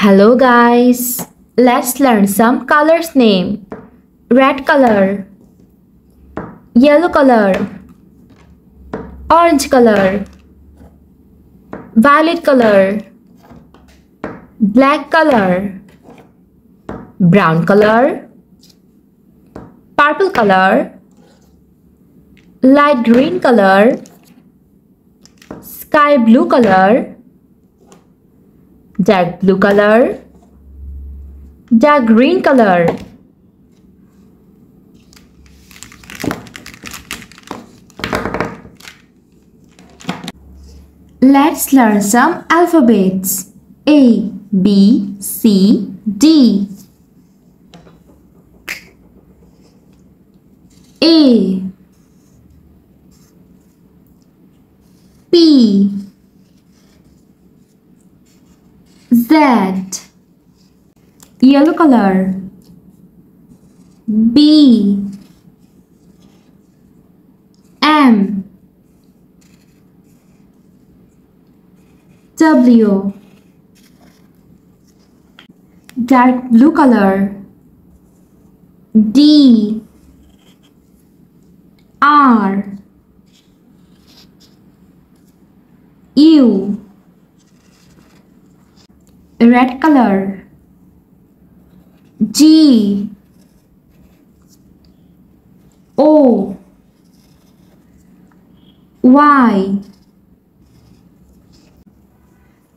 Hello guys, let's learn some colors name. Red color, yellow color, orange color, violet color, black color, brown color, purple color, light green color, sky blue color, dark blue color, dark green color. Let's learn some alphabets. A, B, C, D. A, P, Z, yellow color. B, M, W, dark blue color. D, R, U, red color. G, O, Y,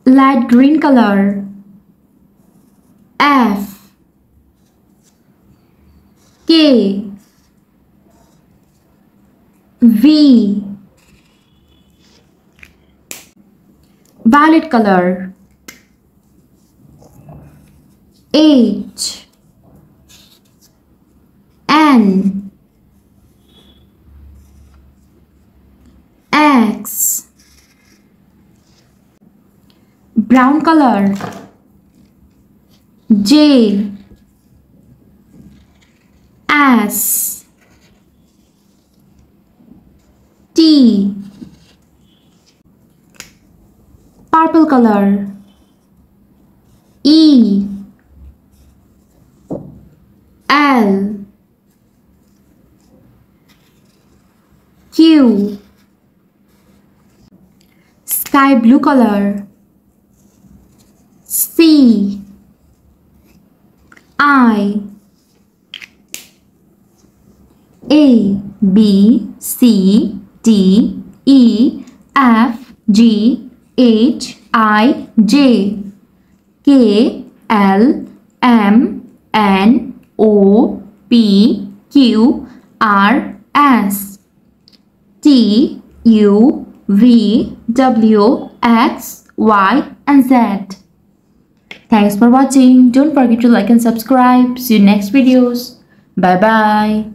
light green color. F, K, V, violet color. H, N, X, brown color. J, S, T, purple color. E, L, Q, sky blue color. C, I, A, B, C, D, E, F, G, H, I, J, K, L, M, N, O, P, Q, R, S, T, U, V, W, X, Y, and Z. Thanks for watching. Don't forget to like and subscribe. See you next videos. Bye bye.